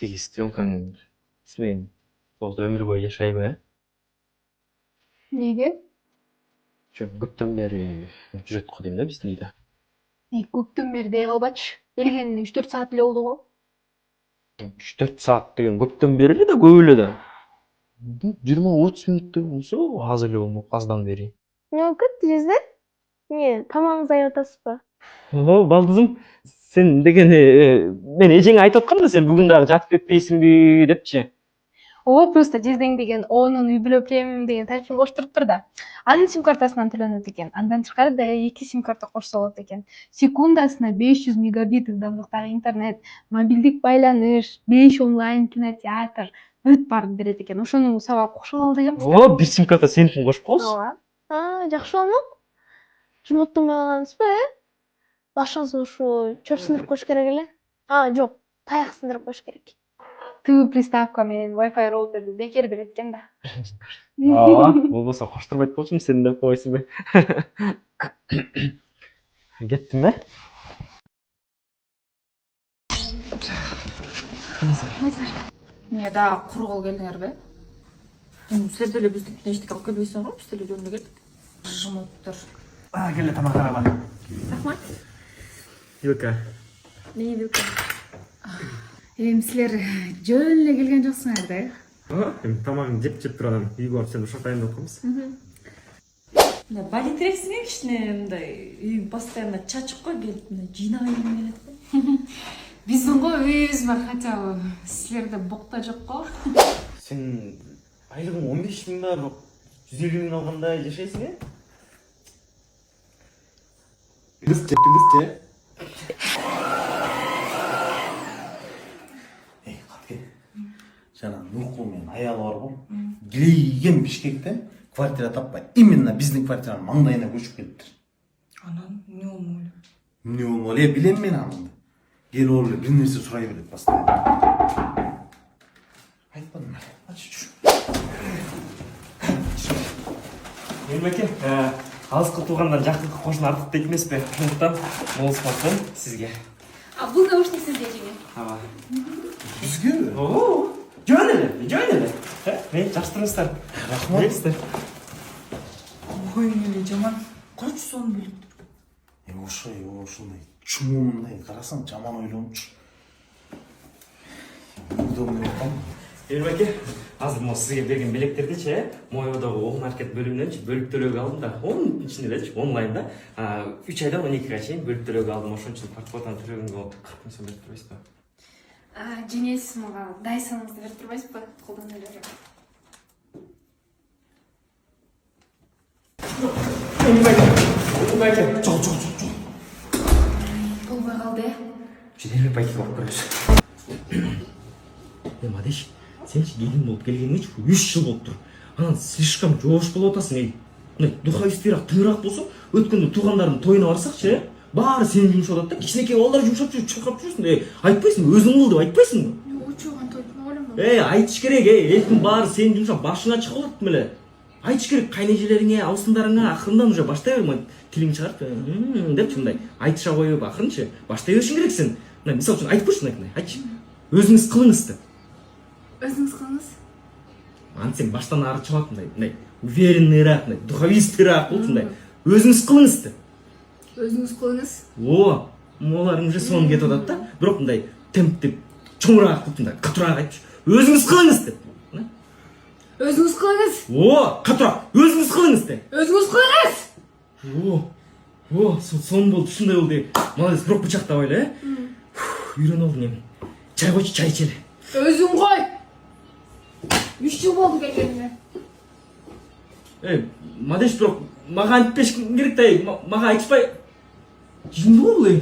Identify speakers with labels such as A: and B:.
A: Сестренкаң сен болды өмір бойы жашай ма?
B: Неге?
A: Көптен бері жүрет қой деймін да біздің үйде.
B: Көптен бері дей қалбачы. Келгеніне 3-4 саат эле болду го.
A: 3-4 саат деген көптен бері эле да көп эле да. 20-30 минут болсо аз эле болмок аздан бери.
B: Не кетти жездер? Не, тамагыңызды аябай атасыз ба?
A: Балдызым, сен деген мен эжең айтып аткан да сен бүгүн дагы жатып кетпейсиңби депчи.
B: Просто жездең деген onun үй бүлө премиум деген тарифин коштуруптур да. Анын сим картасынан төлөнөт экен. Андан тышкары да 2 сим карта кошсо болот экен. Секундасына 500 мегабит ылдамдыктагы интернет, мобилдик байланыш, 5 онлайн кинотеатр, бүт баарын берет экен. Ошону сага кошуп ал дегем.
A: Бир сим карта сеникин кошуп коебуз.
B: Ооба. Жакшы болмок. Жумуттун калгансызбы, башыңызды ушу чөп сындырып коюш керек эле. Жок, таяк сындырып коюш керек. ТВ приставка менен Wi-Fi роутерди бекер берет экен да.
A: Болбосо коштурбайт болчумун сен деп койсуңбу. Кеттиңби?
C: Эмне дагы кургул келдиңерби? Силер деле биздикине эчтеке алып келбейсиңерби? Биз деле жөнүндө келдик. Жумуптур.
A: Келе тамактаналы.
C: Рахмат.
A: Юка.
C: Не бүк? Силер жөн эле келген жоксуңар да.
A: Тамагын жеп турган үйгө барып сени ушартайын деп койбуз.
C: Мына балетрексиңер кичине мындай үй постоянно чачыкка келип мына жыйнагайын келет го. Биздин го үйүбүз бар, хотя бы силерде бокта жок го.
A: Сен айлыгың 15 миң ба, 150 миң алгандай жашайсың, э? Билисчи.
D: Катке. Жана Нуркул менен аялы бар го. Килейген Бишкектен квартира таппай, именно биздин квартиранын маңдайына көчүп келиптир.
C: Анан эмне болмок эле?
D: Эмне болмок эле, билем мен аны. Келип алып эле бир нерсе сурай берет постоянно. Айтпадым эле. Ачы.
A: Эмеке, алыскы туугандан жакынкы кошуна артык дейт эмеспи? Ошондуктан могул смартфон сизге.
C: Бул наушник сизге жеңе.
A: Ооба.
D: Бизге?
A: Жөн эле. Мени жакштырыңыздар. Рахмат.
C: Ой, эле жаман. Качы сон билиптир.
D: Ошондой чумумундай карасаң жаман ойлончу. Удобный экен.
A: Эмеке, азыр могу сизге берген белектердичи, Моёдогу Оң маркет бөлүмүнөн бөлүп төлөөгө алдым да. Onun ичинде элечи, онлайн да. 3 айдан 12 чейин бөлүп төлөөгө алдым. Ошон үчүн квартплатаны төлөгөнгө 40 миң сом берип турбайсызбы?
C: Жеңесиз мага Дайсонуңузду берип турбайсызбы? Колдоно эле.
A: Эмеке, жок.
C: Болбой калды.
A: Жедел байке барып көрөбүз. Мадеш, сенчи келин болуп келгениңчи 3 жыл болуптур. Анан слишком жоош болуп атасың. Духовистирак, тыйраак болсо, өткөндө туугандардын тоюна барсакчы, баары сени жумшап атат да. Кичинекей балдар жумшап жүрүп чуркап жүрөсүң. Айтпайсыңбы, өзүң кыл деп айтпайсыңбы?
C: Очуган тойтун ойломо.
A: Айтыш керек, элдин баары сени жумшап башыңа чыгып алат эле. Айтыш керек кайнежелериңе, абысындарыңа акырындан уже баштай берме, тилиң чыгарып, депчи мындай айтыша коюп акырынчы баштай беришиң керексиң. Мисалы үчүн айтып көрчү мындай, айтчы. Өзүңүз кылыңыз деп.
C: Өзүңүз кылыңыз.
A: Антсең баштан ары чыгат мындай, уверенныйраак, духовистыйраак болчу мындай. Өзүңүз кылыңыз деп.
C: Өзүңүз кылыңыз.
A: Моларың уже сон кетип атат да, бирок мындай темптеп чоңураак кылып мындай катуураак айтчы. Өзүңүз кылыңыз деп.
C: Өзүңүз кылыңыз.
A: Катуураак, өзүңүз кылыңыз деп.
C: Өзүңүз кылыңыз.
A: Сон болду, ушундай болду. Молодец, бирок бычактабай эле, үйрөнүп алдың эми. Чай койчу, чай ичели.
C: Өзүң кой. 3 жыл болду келгенине.
A: Мадеш, бирок мага айтпеш керек да, мага айтышпай. Жинди го бул?